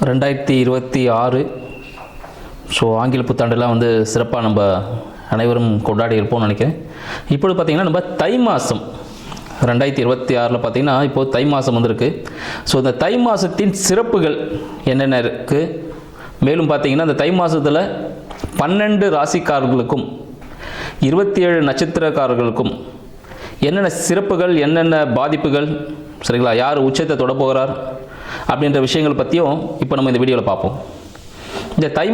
2026 so ஆங்கில புத்தாண்டெல்லாம் வந்து சிறப்பாக நம்ம அனைவரும் கொண்டாடி இருப்போம்னு நினைக்கிறேன். இப்பொழுது பார்த்திங்கன்னா நம்ம தை மாதம் 2026 பார்த்திங்கன்னா இப்போது தை மாதம் வந்திருக்கு. ஸோ இந்த தை மாதத்தின் சிறப்புகள் என்னென்ன இருக்குது, மேலும் பார்த்திங்கன்னா இந்த தை மாதத்தில் 12 ராசிக்காரர்களுக்கும் 27 நட்சத்திரக்காரர்களுக்கும் என்னென்ன சிறப்புகள், என்னென்ன பாதிப்புகள், சரிங்களா, யார் உச்சத்தை தொட போகிறார் அப்படின்ற விஷயங்கள் பற்றியும் இப்போ நம்ம இந்த வீடியோவில் பார்ப்போம். இந்த தை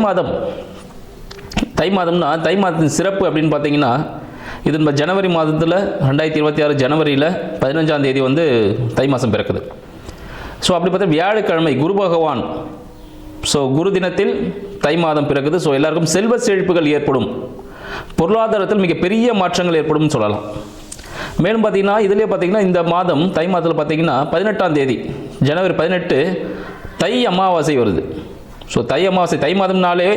மாதம்னா தை மாதத்தின் சிறப்பு அப்படின்னு பார்த்தீங்கன்னா, இது நம்ம ஜனவரி மாதத்தில் 2026 ஜனவரியில் 15ஆம் தேதி வந்து தை மாதம் பிறக்குது. ஸோ அப்படி பார்த்தா வியாழக்கிழமை குரு பகவான், ஸோ குரு தினத்தில் தை மாதம் பிறகுது. ஸோ எல்லாருக்கும் செல்வ செழிப்புகள் ஏற்படும், பொருளாதாரத்தில் மிகப்பெரிய மாற்றங்கள் ஏற்படும் சொல்லலாம். மேலும் பார்த்தீங்கன்னா இதிலே பார்த்தீங்கன்னா இந்த மாதம் தை மாதத்தில் பார்த்தீங்கன்னா 18ஆம் தேதி ஜனவரி 18 தை அமாவாசை வருது. ஸோ தை அமாவாசை, தை மாதம்னாலே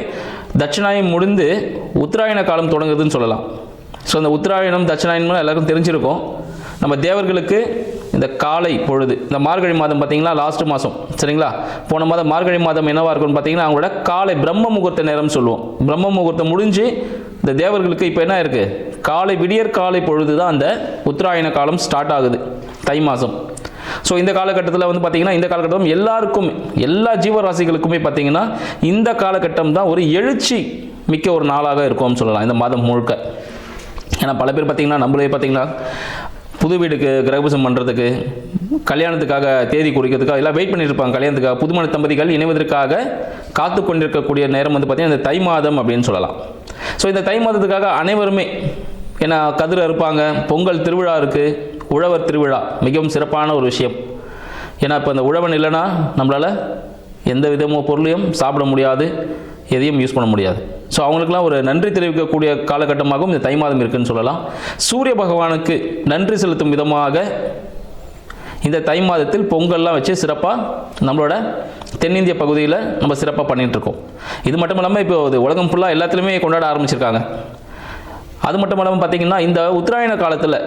தட்சிணாயனம் முடிந்து உத்தராயண காலம் தொடங்குதுன்னு சொல்லலாம். ஸோ அந்த உத்தராயணம் தட்சிணாயனம் எல்லாருக்கும் தெரிஞ்சிருக்கும். நம்ம தேவர்களுக்கு இந்த காலை பொழுது, இந்த மார்கழி மாதம் பார்த்தீங்கன்னா லாஸ்ட் மாதம், சரிங்களா, போன மாதம் மார்கழி மாதம் என்னவாக இருக்கும்னு பார்த்தீங்கன்னா அவங்களோட காலை பிரம்ம முகூர்த்த நேரம் சொல்லுவோம். பிரம்ம முகூர்த்தம் முடிஞ்சு இந்த தேவர்களுக்கு இப்போ என்ன இருக்குது, காலை விடியற் காலை பொழுது தான் அந்த உத்தராயண காலம் ஸ்டார்ட் ஆகுது தை மாதம். ஸோ இந்த காலகட்டத்தில் வந்து பார்த்திங்கன்னா இந்த காலகட்டம் எல்லாருக்கும், எல்லா ஜீவராசிகளுக்குமே பார்த்திங்கன்னா இந்த காலகட்டம் தான் ஒரு எழுச்சி மிக்க ஒரு நாளாக இருக்கும்னு சொல்லலாம் இந்த மாதம் முழுக்க. ஏன்னா பல பேர் பார்த்திங்கன்னா நம்மளே பார்த்திங்கன்னா புது வீடுக்கு கிரகபிரவேசம் பண்ணுறதுக்கு, கல்யாணத்துக்காக தேதி குறிக்கிறதுக்காக எல்லாம் வெயிட் பண்ணிட்டு இருப்பாங்க. கல்யாணத்துக்காக புதுமண தம்பதிகள் இணைவதற்காக காத்து கொண்டிருக்கக்கூடிய நேரம் வந்து பார்த்திங்கன்னா இந்த தை மாதம் அப்படின்னு சொல்லலாம். ஸோ இந்த தை மாதத்துக்காக அனைவருமே ஏன்னா கதிர் அறுப்பாங்க, பொங்கல் திருவிழா இருக்குது, உழவர் திருவிழா மிகவும் சிறப்பான ஒரு விஷயம். ஏன்னா இப்போ இந்த உழவன் இல்லைன்னா நம்மளால் எந்த விதமோ பொருளையும் சாப்பிட முடியாது, எதையும் யூஸ் பண்ண முடியாது. ஸோ அவங்களுக்குலாம் ஒரு நன்றி தெரிவிக்கக்கூடிய காலகட்டமாகவும் இந்த தை மாதம் இருக்குதுன்னு சொல்லலாம். சூரிய பகவானுக்கு நன்றி செலுத்தும் விதமாக இந்த தை மாதத்தில் பொங்கல்லாம் வச்சு சிறப்பாக நம்மளோட தென்னிந்திய பகுதியில் நம்ம சிறப்பாக பண்ணிகிட்ருக்கோம். இது மட்டும் இல்லாமல் இப்போ உலகம் ஃபுல்லாக எல்லாத்துலேயுமே கொண்டாட ஆரம்பிச்சிருக்காங்க. அது மட்டும் இல்லாமல் பார்த்திங்கன்னா இந்த உத்தராயண காலத்தில்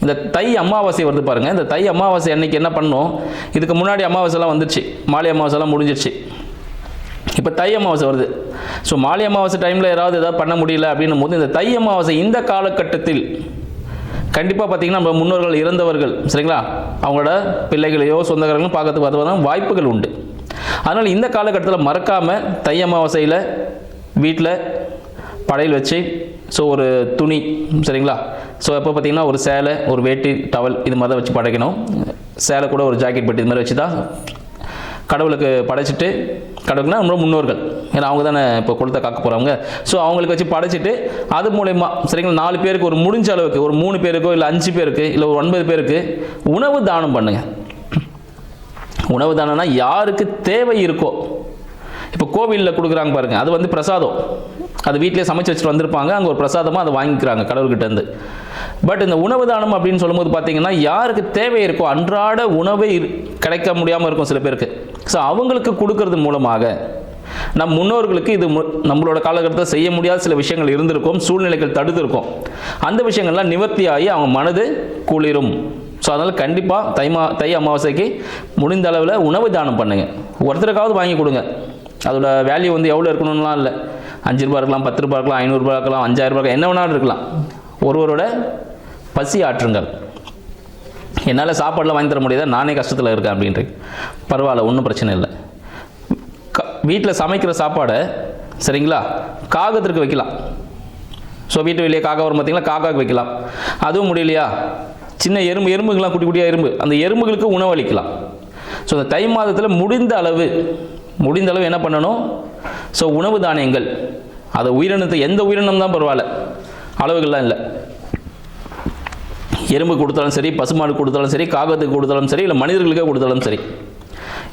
இந்த தை அமாவாசை வருது பாருங்கள். இந்த தை அமாவாசை அன்னைக்கு என்ன பண்ணோம், இதுக்கு முன்னாடி அமாவாசைலாம் வந்துடுச்சு, மாலை அமாவாசைலாம் முடிஞ்சிடுச்சு, இப்போ தை அமாவாசை வருது. ஸோ மாலை அமாவாசை டைமில் ஏதாவது பண்ண முடியல அப்படின்னும் போது இந்த தை அமாவாசை இந்த காலகட்டத்தில் கண்டிப்பாக பார்த்திங்கன்னா நம்ம முன்னோர்கள் இறந்தவர்கள், சரிங்களா, அவங்களோட பிள்ளைகளையோ சொந்தக்காரங்களும் பார்க்கறதுக்கு வாய்ப்புகள் உண்டு. அதனால் இந்த காலகட்டத்தில் மறக்காமல் தை அமாவாசையில் வீட்டில் படையல் வச்சு, ஸோ ஒரு துணி, சரிங்களா, ஸோ எப்போ பார்த்திங்கன்னா ஒரு சேலை, ஒரு வேட்டி, டவல் இது மாதிரி தான் வச்சு படைக்கணும். சேலை கூட ஒரு ஜாக்கெட் பெட்டி இது மாதிரி வச்சு தான் கடவுளுக்கு படைச்சிட்டு, கடவுளுக்குனா நம்ம முன்னோர்கள், ஏன்னா அவங்க தானே இப்போ கொடுத்த காக்க போகிறவங்க. ஸோ அவங்களுக்கு வச்சு படைச்சிட்டு அது மூலயமா, சரிங்களா, 4 பேருக்கு ஒரு முடிஞ்ச அளவுக்கு ஒரு 3 பேருக்கோ இல்லை 5 பேருக்கு இல்லை ஒரு 9 பேருக்கு உணவு தானம் பண்ணுங்கள். உணவு தானம்னா யாருக்கு தேவை இருக்கோ, இப்போ கோவிலில் கொடுக்குறாங்க பாருங்கள், அது வந்து பிரசாதம், அது வீட்டிலே சமைச்சு வச்சுட்டு வந்திருப்பாங்க, அங்கே ஒரு பிரசாதமாக அதை வாங்கிக்கிறாங்க கடவுள்கிட்டேருந்து. பட் இந்த உணவு தானம் அப்படின்னு சொல்லும்போது பார்த்தீங்கன்னா யாருக்கு தேவை இருக்கோ, அன்றாட உணவை கிடைக்க முடியாமல் இருக்கும் சில பேருக்கு, ஸோ அவங்களுக்கு கொடுக்கறது மூலமாக நம் முன்னோர்களுக்கு இது நம்மளோட காலகட்டத்தில் செய்ய முடியாத சில விஷயங்கள் இருந்திருக்கும், சூழ்நிலைகள் தடுத்திருக்கும், அந்த விஷயங்கள்லாம் நிவர்த்தியாகி அவங்க மனது குளிரும். ஸோ அதனால் கண்டிப்பாக தை அமாவாசைக்கு முடிந்த அளவில் உணவு தானம் பண்ணுங்கள். ஒருத்தருக்காவது வாங்கி கொடுங்க. அதோட வேல்யூ வந்து எவ்வளோ இருக்கணும்லாம் இல்லை, 5 ரூபா இருக்கலாம், 10 ரூபா இருக்கலாம், 500 ரூபா இருக்கலாம், 5000 ரூபா, என்ன வேணாலும் இருக்கலாம். ஒருவரோட பசி ஆற்றுங்கள். என்னால் சாப்பாடெலாம் வாங்கி தர முடியாத, நானே கஷ்டத்தில் இருக்கேன் அப்படின்ட்டு பரவாயில்ல, ஒன்றும் பிரச்சனை இல்லை. வீட்டில் சமைக்கிற சாப்பாடை, சரிங்களா, காகத்திற்கு வைக்கலாம். ஸோ வீட்டு வெளியே காக்கா வரும் பார்த்தீங்களா, காக்காவுக்கு வைக்கலாம். அதுவும் முடியலையா, சின்ன எறும்புகள்லாம், குட்டி குட்டியாக எறும்பு, அந்த எறும்புகளுக்கு உணவளிக்கலாம். ஸோ இந்த தை மாதத்தில் முடிந்த அளவு என்ன பண்ணணும், ஸோ உணவு தானியங்கள், அதை உயிரினத்தை, எந்த உயிரினம் தான் பரவாயில்ல, அளவுகள்லாம் இல்லை, எறும்பு கொடுத்தாலும் சரி, பசுமாடு கொடுத்தாலும் சரி, காகத்துக்கு கொடுத்தாலும் சரி, இல்லை மனிதர்களுக்கே கொடுத்தாலும் சரி.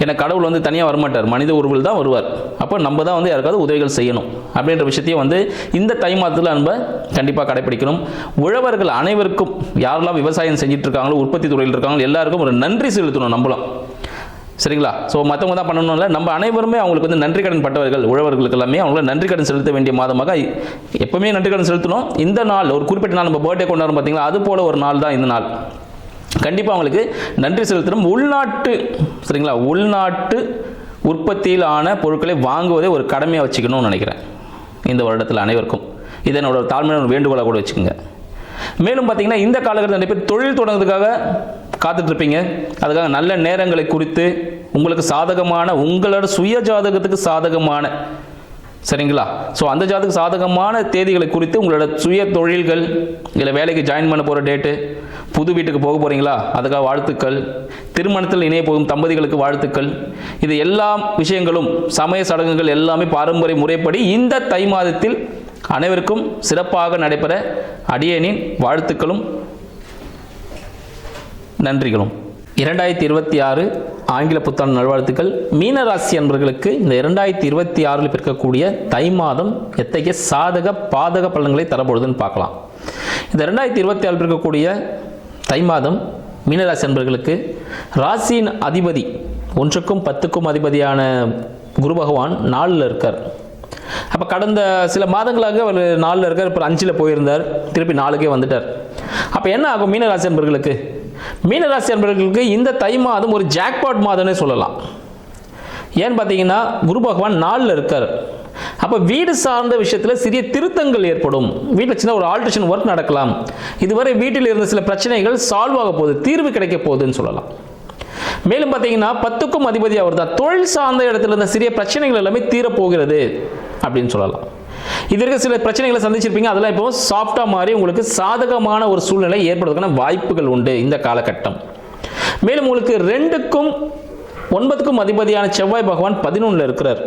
ஏன்னா கடவுள் வந்து தனியாக வரமாட்டார், மனித உருவில் தான் வருவார். அப்போ நம்ம தான் வந்து யாருக்காவது உதவிகள் செய்யணும் அப்படின்ற விஷயத்தையும் வந்து இந்த தை மாதத்தில் நம்ம கண்டிப்பாக கடைப்பிடிக்கணும். உழவர்கள் அனைவருக்கும், யாரெல்லாம் விவசாயம் செஞ்சுட்டு இருக்காங்களோ, உற்பத்தி துறையில் இருக்காங்களோ, எல்லாருக்கும் ஒரு நன்றி செலுத்தணும் நம்மளும், சரிங்களா. ஸோ மற்றவங்க தான் பண்ணணும்ல, நம்ம அனைவருமே அவங்களுக்கு வந்து நன்றி கடன் பட்டவர்கள், உழவர்களுக்கு எல்லாமே அவங்கள நன்றி கடன் செலுத்த வேண்டிய மாதமாக எப்பவுமே நன்றி கடன் செலுத்தணும். இந்த நாள் ஒரு குறிப்பிட்ட நாள், நம்ம பர்த்டே கொண்டாடுறோம் பார்த்தீங்களா, அது போல ஒரு நாள் தான் இந்த நாள். கண்டிப்பாக அவங்களுக்கு நன்றி செலுத்தணும். உள்நாட்டு, சரிங்களா, உள்நாட்டு உற்பத்தியில் ஆன பொருட்களை வாங்குவதை ஒரு கடமையாக வச்சுக்கணும்னு நினைக்கிறேன் இந்த வருடத்தில் அனைவருக்கும். இதை என்னோட தாழ்மையான வேண்டுகோளாக கூட வச்சுக்கோங்க. மேலும் பார்த்தீங்கன்னா இந்த காலகட்டத்தில் நிறைய பேர் தொழில் தொடங்குறதுக்காக காத்துட்ருப்பீங்க. அதுக்காக நல்ல நேரங்களை குறித்து உங்களுக்கு சாதகமான, உங்களோட சுய ஜாதகத்துக்கு சாதகமான, சரிங்களா, ஸோ அந்த ஜாதகத்துக்கு சாதகமான தேதிகளை குறித்து உங்களோட சுய தொழில்கள், இல்லை வேலைக்கு ஜாயின் பண்ண போகிற டேட்டு, புது வீட்டுக்கு போக போகிறீங்களா அதுக்காக வாழ்த்துக்கள், திருமணத்தில் இணைய போகும் தம்பதிகளுக்கு வாழ்த்துக்கள், இது எல்லா விஷயங்களும் சமய சடங்குகள் எல்லாமே பாரம்பரிய முறைப்படி இந்த தை மாதத்தில் அனைவருக்கும் சிறப்பாக நடைபெற அடியேனின் வாழ்த்துக்களும் நன்றிகளும். 2026 ஆங்கில புத்தாண்டு நல்வாழ்த்துக்கள். மீனராசி அன்பர்களுக்கு இந்த 2026 பிறக்கக்கூடிய தை மாதம் எத்தகைய சாதக பாதக பலன்களை தரப்பொழுதுன்னு பார்க்கலாம். இந்த 2026 பிறக்கக்கூடிய தை மாதம் மீனராசி அன்பர்களுக்கு ராசியின் அதிபதி 1க்கும் 10க்கும் அதிபதியான குரு பகவான் 4ல் இருக்கார். அப்போ கடந்த சில மாதங்களாக அவர் 4ல் இருக்கார். இப்போ 5ல் போயிருந்தார், திருப்பி 4க்கே வந்துட்டார். அப்போ என்ன ஆகும் மீனராசி அன்பர்களுக்கு? மீனராசி அன்பர்களுக்கு இந்த தை மாதம் ஒரு ஜாக்பாட் மாதம்னே சொல்லலாம். ஏன்னு பார்த்தீங்கன்னா குரு பகவான் 4ல் இருக்கார். அப்போ வீடு சார்ந்த விஷயத்தில் சிறிய திருத்தங்கள் ஏற்படும். வீட்டில் சின்ன ஒரு ஆல்ட்ரேஷன் ஒர்க் நடக்கலாம். இதுவரை வீட்டில் இருந்த சில பிரச்சனைகள் சால்வ் ஆக போகுது, தீர்வு கிடைக்க போகுதுன்னு சொல்லலாம். மேலும் பார்த்தீங்கன்னா 10க்கும் அதிபதி அவர் தான். தொழில் சார்ந்த இடத்துல இருந்த சிறிய பிரச்சனைகள் எல்லாமே தீரப்போகிறது அப்படின்னு சொல்லலாம். இது இருக்க சில பிரச்சனைகளை சந்திச்சிருப்பீங்க, அதெல்லாம் இப்போ சாஃப்டாக மாறி உங்களுக்கு சாதகமான ஒரு சூழ்நிலை ஏற்படுவதற்கான வாய்ப்புகள் உண்டு இந்த காலகட்டம். மேலும் உங்களுக்கு 2க்கும் 9க்கும் அதிபதியான செவ்வாய் பகவான் 11ல் இருக்கிறார்.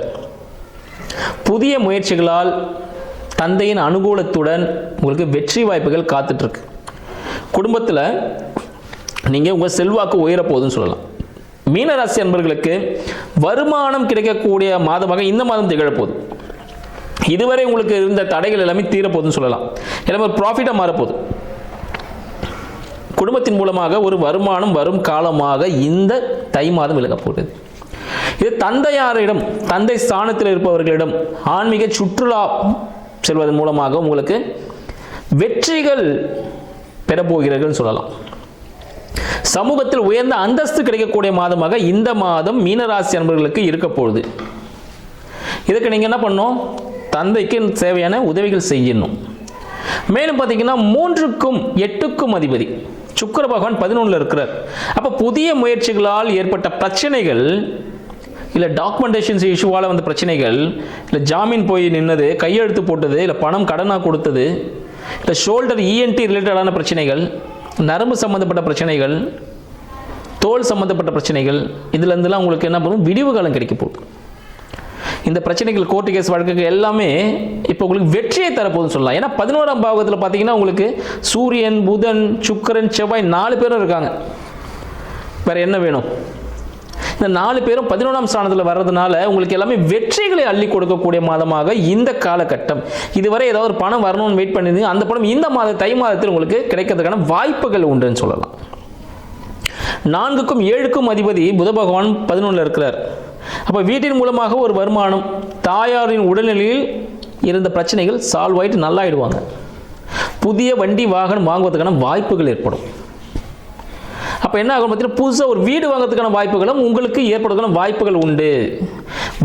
புதிய முயற்சிகளால் தந்தையின் அனுகூலத்துடன் உங்களுக்கு வெற்றி வாய்ப்புகள் காத்துட்டு இருக்கு. குடும்பத்தில் நீங்கள் உங்கள் செல்வாக்கு உயர போகுதுன்னு சொல்லலாம். மீனராசி அன்பர்களுக்கு வருமானம் கிடைக்கக்கூடிய மாதமாக இந்த மாதம் திகழப்போகுது. இதுவரை உங்களுக்கு இருந்த தடைகள் எல்லாமே தீரப்போகுதுன்னு சொல்லலாம். எல்லாமே ஒரு ப்ராஃபிட்டாக மாறப்போகுது. குடும்பத்தின் மூலமாக ஒரு வருமானம் வரும் காலமாக இந்த தை மாதம் விலகப்போகுது. இது தந்தையாரிடம், தந்தை ஸ்தானத்தில் இருப்பவர்களிடம் ஆன்மீக சுற்றுலா செல்வதன் மூலமாக உங்களுக்கு வெற்றிகள் பெறப்போகிறீர்கள் சொல்லலாம். சமூகத்தில் உயர்ந்த அந்தஸ்து கிடைக்கக்கூடிய மாதமாக இந்த மாதம் மீனராசி அன்பர்களுக்கு இருக்க போகுது. இதுக்கு நீங்கள் என்ன பண்ணணும்? தந்தைக்கு தேவையான உதவிகள் செய்யணும். மேலும் பார்த்தீங்கன்னா 3க்கும் 8க்கும் அதிபதி சுக்கிர பகவான் 11ல் இருக்கிறார். அப்போ புதிய முயற்சிகளால் ஏற்பட்ட பிரச்சனைகள், இல்லை டாக்குமெண்டேஷன்ஸ் இஷ்யூவால் வந்த பிரச்சனைகள், இல்லை ஜாமீன் போய் நின்னது, கையெழுத்து போட்டது, இல்லை பணம் கடனாக கொடுத்தது, இல்லை ஷோல்டர் இஎன்டி ரிலேட்டடான பிரச்சனைகள், நரம்பு சம்மந்தப்பட்ட பிரச்சனைகள், தோல் சம்மந்தப்பட்ட பிரச்சனைகள், இதுலேருந்துலாம் உங்களுக்கு என்ன பண்ணும்? விடிவு காலம் கிடைக்க போகுது. இந்த பிரச்சனைகள், கோர்ட்டு கேஸ் வழக்குகள் எல்லாமே இப்போ உங்களுக்கு வெற்றியை தரப்போகுதுன்னு சொல்லலாம். ஏன்னா 11ஆம் பாவகத்தில் பார்த்தீங்கன்னா உங்களுக்கு சூரியன், புதன், சுக்கிரன், செவ்வாய் 4 பேரும் இருக்காங்க. வேற என்ன வேணும்? இந்த 4 பேரும் 11ஆம் ஸ்தானத்தில் வர்றதுனால உங்களுக்கு எல்லாமே வெற்றிகளை அள்ளி கொடுக்கக்கூடிய மாதமாக இந்த காலகட்டம். இதுவரை ஏதாவது ஒரு பணம் வரணும்னு வெயிட் பண்ணிருந்தீங்க, அந்த பணம் இந்த தை மாதத்தில் உங்களுக்கு கிடைக்கிறதுக்கான வாய்ப்புகள் உண்டுன்னு சொல்லலாம். 4க்கும் 7க்கும் அதிபதி புத பகவான் 11ல் இருக்கிறார். அப்போ வீட்டின் மூலமாக ஒரு வருமானம், தாயாரின் உடல்நிலையில் இருந்த பிரச்சனைகள் சால்வ் ஆகிட்டு நல்லாயிடுவாங்க. புதிய வண்டி வாகனம் வாங்குவதற்கான வாய்ப்புகள் ஏற்படும். அப்போ என்ன ஆகும் பார்த்தீங்கன்னா புதுசாக ஒரு வீடு வாங்குறதுக்கான வாய்ப்புகளும் உங்களுக்கு ஏற்படுவதற்கான வாய்ப்புகள் உண்டு.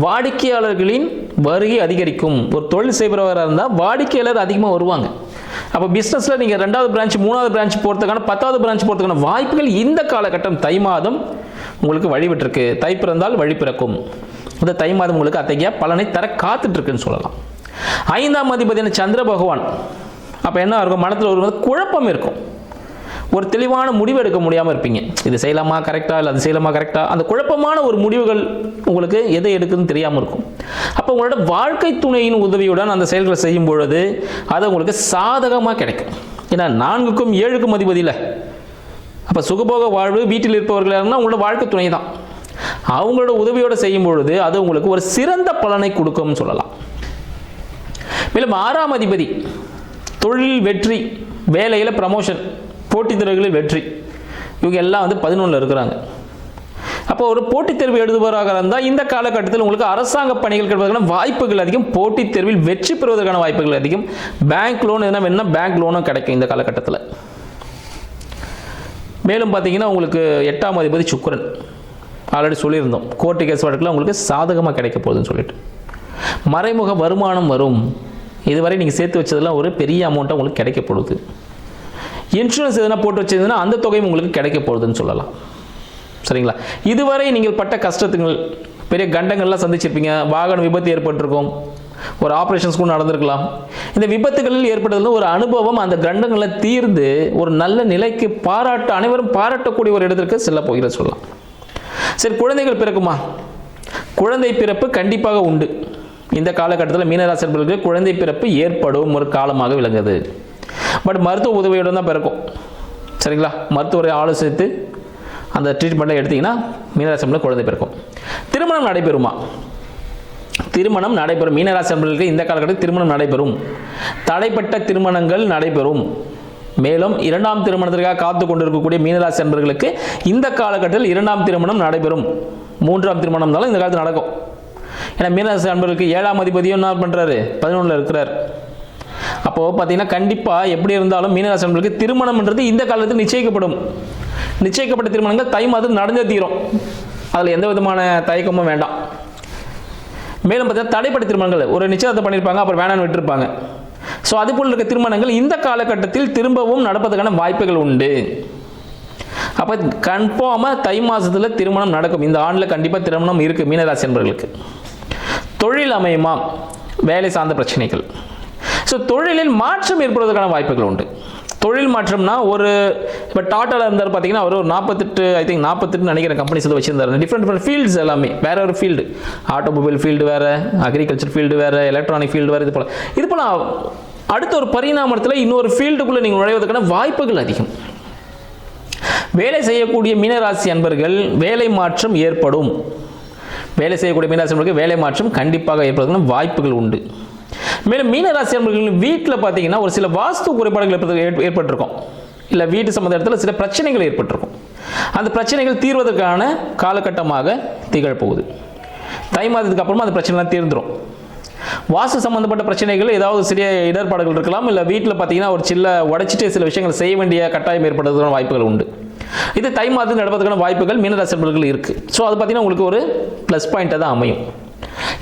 வாடிக்கையாளர்களின் வருகை அதிகரிக்கும். ஒரு தொழில் செய்பவராக இருந்தால் வாடிக்கையாளர் அதிகமாக வருவாங்க. அப்போ பிஸ்னஸில் நீங்கள் 2வது பிரான்ச், 3வது பிரான்ச் போகிறதுக்கான, 10வது பிரான்ச் போகிறதுக்கான வாய்ப்புகள் இந்த காலகட்டம் தை மாதம் உங்களுக்கு வழிவிட்டிருக்கு. தை பிறந்தால் வழி பிறக்கும். இந்த தை மாதம் உங்களுக்கு அத்தகைய பலனை தர காத்துட்ருக்குன்னு சொல்லலாம். 5ஆம் அதிபதியான சந்திர பகவான். அப்போ என்ன இருக்கும்? மனத்தில் ஒரு குழப்பம் இருக்கும். ஒரு தெளிவான முடிவு எடுக்க முடியாமல் இருப்பீங்க. இது செய்யலாமா கரெக்டாக, இல்லை அது செய்யலாமா கரெக்டாக, அந்த குழப்பமான ஒரு முடிவுகள் உங்களுக்கு எதை எடுக்குதுன்னு தெரியாமல் இருக்கும். அப்போ உங்களோட வாழ்க்கை துணையின் உதவியுடன் அந்த செயல்களை செய்யும் பொழுது அது உங்களுக்கு சாதகமாக கிடைக்கும். ஏன்னா 4க்கும் 7க்கும் அதிபதி இல்லை. அப்போ சுகபோக வாழ்வு வீட்டில் இருப்பவர்களாக உங்களோட வாழ்க்கை துணை தான். அவங்களோட உதவியோடு செய்யும் பொழுது அது உங்களுக்கு ஒரு சிறந்த பலனை கொடுக்கும்னு சொல்லலாம். மேலும் 6ஆம் அதிபதி தொழில் வெற்றி, வேலையில் ப்ரமோஷன், போட்டித் தேர்வுகளில் வெற்றி, இவங்க எல்லாம் 11ல் இருக்கிறாங்க. அப்போ ஒரு போட்டித் தேர்வு எழுதுபவராக இருந்தால் இந்த காலகட்டத்தில் உங்களுக்கு அரசாங்க பணிகள் கிடைப்பதற்கான வாய்ப்புகள் அதிகம். போட்டித் தேர்வில் வெற்றி பெறுவதற்கான வாய்ப்புகள் அதிகம். பேங்க் லோன் எதனா வேணும்னா பேங்க் லோனும் கிடைக்கும் இந்த காலகட்டத்தில். மேலும் பார்த்தீங்கன்னா உங்களுக்கு 8ஆம் அதிபதி சுக்கிரன். ஆல்ரெடி சொல்லியிருந்தோம், கோர்ட்டு கேஸ் வழக்கில் உங்களுக்கு சாதகமாக கிடைக்க போகுதுன்னு சொல்லிட்டு. மறைமுக வருமானம் வரும், இதுவரை நீங்கள் சேர்த்து வச்சதெல்லாம் ஒரு பெரிய அமௌண்ட்டாக உங்களுக்கு கிடைக்க போகுது. இன்சூரன்ஸ் எதனா போட்டு வச்சிருந்ததுன்னா அந்த தொகையும் உங்களுக்கு கிடைக்க போகுதுன்னு சொல்லலாம். சரிங்களா? இதுவரை நீங்கள் பட்ட கஷ்டத்துங்கள், பெரிய கண்டங்கள்லாம் சந்திச்சிருப்பீங்க, வாகன விபத்து ஏற்பட்டிருக்கும், ஒரு ஆப்ரேஷன்ஸ் கூட நடந்திருக்கலாம். இந்த விபத்துகளில் ஏற்பட்டதில் ஒரு அனுபவம் அந்த கண்டங்களை தீர்ந்து ஒரு நல்ல நிலைக்கு அனைவரும் பாராட்டக்கூடிய ஒரு இடத்திற்கு செல்ல போகிற சொல்லலாம். சரி, குழந்தைகள் பிறக்குமா? குழந்தை பிறப்பு கண்டிப்பாக உண்டு. இந்த காலகட்டத்தில் மீனராசி அன்பர்களுக்கு குழந்தை பிறப்பு ஏற்படும் ஒரு காலமாக விளங்குது. பட் மருத்துவ உதவியுடன் தான் பிறக்கும். சரிங்களா? மருத்துவரை ஆலோசித்து அந்த ட்ரீட்மெண்ட்டை எடுத்தீங்கன்னா மீனராசி அன்பர்களுக்கு குழந்தை பிறக்கும். திருமணம் நடைபெறுமா? திருமணம் நடைபெறும். மீனராசி அன்பர்களுக்கு இந்த காலகட்டத்தில் திருமணம் நடைபெறும். தடைப்பட்ட திருமணங்கள் நடைபெறும். மேலும் இரண்டாம் திருமணத்திற்காக காத்து கொண்டிருக்கக்கூடிய மீனராசி அன்பர்களுக்கு இந்த காலகட்டத்தில் இரண்டாம் திருமணம் நடைபெறும். மூன்றாம் திருமணம்னாலும் இந்த காலத்தில் நடக்கும். ஏன்னா மீனராசி அன்பர்களுக்கு 7ஆம் அதிபதியும் என்ன பண்ணுறாரு? 11ல் இருக்கிறார். அப்போது பார்த்தீங்கன்னா கண்டிப்பாக எப்படி இருந்தாலும் மீனராசி அன்பர்களுக்கு திருமணம்ன்றது இந்த காலத்தில் நிச்சயிக்கப்படும். நிச்சயிக்கப்பட்ட திருமணங்கள் தை மாதம் நடந்தே தீரும். அதில் எந்த விதமான தயக்கமும் வேண்டாம். மேலும் பார்த்தீங்கன்னா தடைப்பட்ட திருமணங்கள், ஒரு நிச்சயத்தை பண்ணியிருப்பாங்க, அப்புறம் வேணான்னு விட்டுருப்பாங்க. ஸோ அதுபோல் இருக்க திருமணங்கள் இந்த காலகட்டத்தில் திரும்பவும் நடப்பதற்கான வாய்ப்புகள் உண்டு. அப்போ கன்ஃபார்மாக தை மாதத்தில் திருமணம் நடக்கும். இந்த ஆண்டில் கண்டிப்பாக திருமணம் இருக்குது மீனராசி என்பவர்களுக்கு. தொழில் அமையுமா? வேலை சார்ந்த பிரச்சனைகள். ஸோ தொழிலில் மாற்றம் ஏற்படுவதற்கான வாய்ப்புகள் உண்டு. தொழில் மாற்றம்னா ஒரு இப்போ டாட்டாவில் இருந்தார் பார்த்தீங்கன்னா, அவர் ஒரு 48 நினைக்கிற கம்பெனிஸ் வந்து வச்சிருந்தார். டிஃப்ரெண்ட் ஃபீல்ட்ஸ் எல்லாமே வேற ஒரு ஃபீல்டு. ஆட்டோமொபைல் ஃபீல்டு வேறு, அக்ரிகல்ச்சர் ஃபீல்டு வேறு, எலக்ட்ரானிக் ஃபீல்டு வேறு. இது போல் அடுத்த ஒரு பரிணாமத்தில் இன்னொரு ஃபீல்டுக்குள்ளே நீங்கள் நுழைவதற்கான வாய்ப்புகள் அதிகம். வேலை செய்யக்கூடிய மீனராசி அன்பர்கள் வேலை மாற்றம் ஏற்படும். வேலை செய்யக்கூடிய மீனராசி அன்பர்களுக்கு வேலை மாற்றம் கண்டிப்பாக ஏற்படுவதற்கான வாய்ப்புகள் உண்டு. மேலும் மீனராசி அன்பர்கள் வீட்டில் பார்த்தீங்கன்னா ஒரு சில வாஸ்து குறைபாடுகள் ஏற்பட்டிருக்கும், இல்லை வீட்டு சம்பந்த இடத்துல சில பிரச்சனைகள் ஏற்பட்டிருக்கும். அந்த பிரச்சனைகள் தீர்வதற்கான காலகட்டமாக திகழப்போகுது. தை மாதத்துக்கு அப்புறமா அந்த பிரச்சனைலாம் தீர்ந்துடும். வாஸ்து சம்பந்தப்பட்ட பிரச்சனைகள் ஏதாவது சிறிய இடர்பாடுகள் இருக்கலாம், இல்லை வீட்டில் பார்த்தீங்கன்னா ஒரு சில்ல உடைச்சிட்டு சில விஷயங்கள் செய்ய வேண்டிய கட்டாயம் ஏற்படுறதுக்கான வாய்ப்புகள் உண்டு. இது தை மாதத்தில் நடப்பதற்கான வாய்ப்புகள் மீனராசி அன்பர்களுக்கு இருக்குது. ஸோ அது பார்த்தீங்கன்னா உங்களுக்கு ஒரு ப்ளஸ் பாயிண்ட்டாக தான் அமையும்.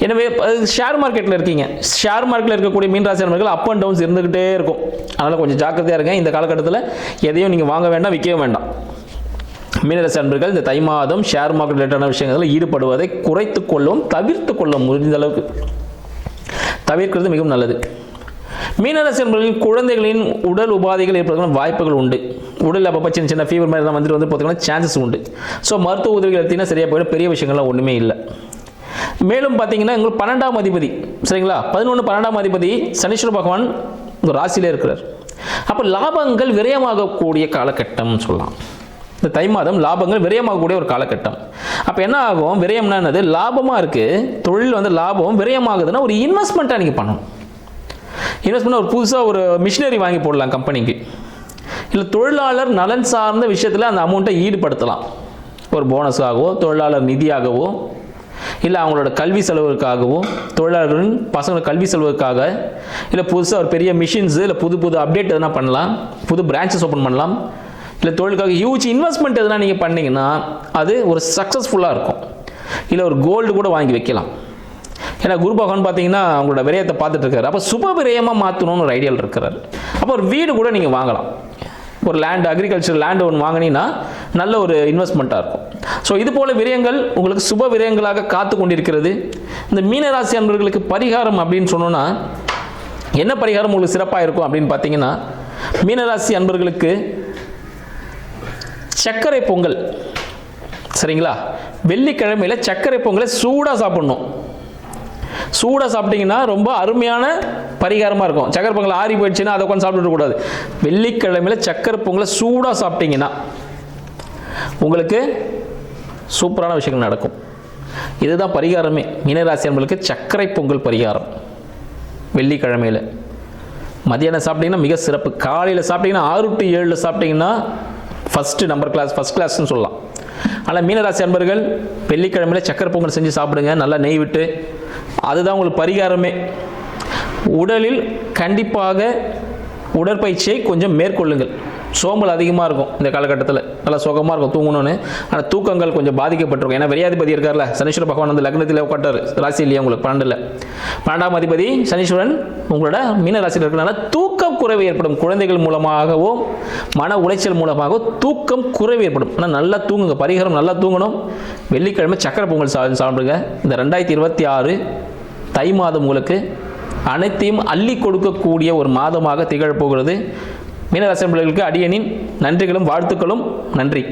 எனவே ஷேர் மார்க்கெட்டில் இருக்கீங்க, ஷேர் மார்க்கெட்டில் இருக்கக்கூடிய மீனராசி அன்பர்கள் அப் அண்ட் டவுன்ஸ் இருந்துகிட்டே இருக்கும். அதனால் கொஞ்சம் ஜாக்கிரதையாக இருங்க. இந்த காலகட்டத்தில் எதையும் நீங்கள் வாங்க வேண்டாம், விற்கவும் வேண்டாம். மீனராசி அன்பர்கள் இந்த தை மாதம் ஷேர் மார்க்கெட் ரிலேட்டடான விஷயங்களில் ஈடுபடுவதை குறைத்து கொள்ளவும் தவிர்த்து கொள்ள முடிந்த அளவுக்கு தவிர்க்கிறது மிகவும் நல்லது. மீனராசி அன்பர்களின் குழந்தைகளின் உடல் உபாதைகள் ஏற்படுவதற்கான வாய்ப்புகள் உண்டு. உடல் அப்பப்போ சின்ன சின்ன ஃபீவர் மாதிரி தான் வந்துட்டு பார்த்தீங்கன்னா சான்சஸ் உண்டு. ஸோ மருத்துவ உதவிகள் எடுத்தீங்கன்னா சரியாக போயிடும். பெரிய விஷயங்கள்லாம் ஒன்றுமே இல்லை. மேலும் பார்த்தீங்கன்னா உங்களுக்கு 12ஆம் அதிபதி, சரிங்களா, 12ஆம் அதிபதி சனீஸ்வர பகவான் உங்கள் ராசியிலே இருக்கிறார். அப்போ லாபங்கள் விரயமாகக்கூடிய காலகட்டம் சொல்லலாம். இந்த தை மாதம் லாபங்கள் விரயமாகக்கூடிய ஒரு காலகட்டம். அப்போ என்ன ஆகும்? விரயம்னா என்னது? லாபமாக இருக்குது, தொழில் வந்து லாபம் விரயமாகுதுன்னா ஒரு இன்வெஸ்ட்மெண்ட்டாக நீங்கள் பண்ணணும். இன்வெஸ்ட்மெண்ட் ஒரு புதுசாக ஒரு மிஷினரி வாங்கி போடலாம் கம்பெனிக்கு, இல்லை தொழிலாளர் நலன் சார்ந்த விஷயத்தில் அந்த அமௌண்ட்டை ஈடுபடுத்தலாம். ஒரு போனஸாகவோ, தொழிலாளர் நிதியாகவோ, இல்லை அவங்களோட கல்வி செலவுக்காகவோ, தொழிலாளர்களின் பசங்களோட கல்வி செலவுக்காக, இல்லை புதுசாக ஒரு பெரிய மிஷின்ஸு, இல்லை புது அப்டேட் எதனா பண்ணலாம், புது பிரான்ச்சஸ் ஓப்பன் பண்ணலாம், இல்லை தொழிலுக்காக ஹியூஜ் இன்வெஸ்ட்மெண்ட் எதனா நீங்கள் பண்ணிங்கன்னா அது ஒரு சக்ஸஸ்ஃபுல்லாக இருக்கும். இல்லை ஒரு கோல்டு கூட வாங்கி வைக்கலாம். ஏன்னா குரு பகவான் பார்த்தீங்கன்னா அவங்களோட விரயத்தை பார்த்துட்டு இருக்காரு. அப்போ சுப விரயமாக மாற்றணும்னு ஒரு ஐடியாவில் இருக்கிறாரு. அப்போ ஒரு வீடு கூட நீங்கள் வாங்கலாம். ஒரு லேண்ட், அக்ரிகல்ச்சர் லேண்டு ஒன்று வாங்கினீங்கன்னா நல்ல ஒரு இன்வெஸ்ட்மெண்ட்டாக இருக்கும். ஸோ இது போல விரயங்கள் உங்களுக்கு சுப விரயங்களாக காத்து கொண்டிருக்கிறது. இந்த மீனராசி அன்பர்களுக்கு பரிகாரம் அப்படின்னு சொன்னோன்னா என்ன பரிகாரம் உங்களுக்கு சிறப்பாக இருக்கும் அப்படின்னு பார்த்தீங்கன்னா, மீனராசி அன்பர்களுக்கு சர்க்கரை பொங்கல், சரிங்களா, வெள்ளிக்கிழமையில் சர்க்கரை பொங்கலை சூடாக சாப்பிடணும். சூடாக சாப்பிட்டீங்கன்னா ரொம்ப அருமையான பரிகாரமாக இருக்கும். சக்கரை பொங்கல் ஆறி போயிடுச்சுன்னா அதை உட்காந்து சாப்பிட்டுக்கூடாது. வெள்ளிக்கிழமையில் சக்கரை பொங்கலை சூடாக சாப்பிட்டீங்கன்னா உங்களுக்கு சூப்பரான விஷயங்கள் நடக்கும். இதுதான் பரிகாரமே. மீனராசி அன்பர்களுக்கு சர்க்கரை பொங்கல் பரிகாரம். வெள்ளிக்கிழமையில் மதியானம் சாப்பிட்டீங்கன்னா மிக சிறப்பு. காலையில் சாப்பிட்டீங்கன்னா 6 to 7 சாப்பிட்டீங்கன்னா ஃபஸ்ட் கிளாஸ்ன்னு சொல்லலாம். ஆனால் மீனராசி அன்பர்கள் வெள்ளிக்கிழமையில் சக்கரை பொங்கல் செஞ்சு சாப்பிடுங்க, நல்லா நெய் விட்டு. அதுதான் உங்களுக்கு பரிகாரமே. உடலில் கண்டிப்பாக உடற்பயிற்சியை கொஞ்சம் மேற்கொள்ளுங்கள். சோம்பல் அதிகமாக இருக்கும் இந்த காலகட்டத்தில், நல்லா சுகமாக இருக்கும் தூங்கணும்னு. ஆனால் தூக்கங்கள் கொஞ்சம் பாதிக்கப்பட்டிருக்கும். ஏன்னா விரையாதிபதி இருக்கார்ல சனீஸ்வர பகவான் வந்து லக்னத்தில் உட்காட்டார், ராசி இல்லையா உங்களுக்கு 12ல். 12ஆம் அதிபதி சனீஸ்வரன் உங்களோட மீன ராசியில் இருக்கிறனால தூக்கம் குறைவு ஏற்படும். குழந்தைகள் மூலமாகவோ மன உளைச்சல் மூலமாகவோ தூக்கம் குறைவு ஏற்படும். ஆனால் நல்லா தூங்குங்க, பரிகாரம் நல்லா தூங்கணும். வெள்ளிக்கிழமை சக்கரை பொங்கல் சாப்பிடுங்க. இந்த 2026 தை மாதம் உங்களுக்கு அனைத்தையும் அள்ளி கொடுக்கக்கூடிய ஒரு மாதமாக திகழப்போகிறது. மீனராசி பிள்ளைகளுக்கு அடியனின் நன்றிகளும் வாழ்த்துக்களும். நன்றி.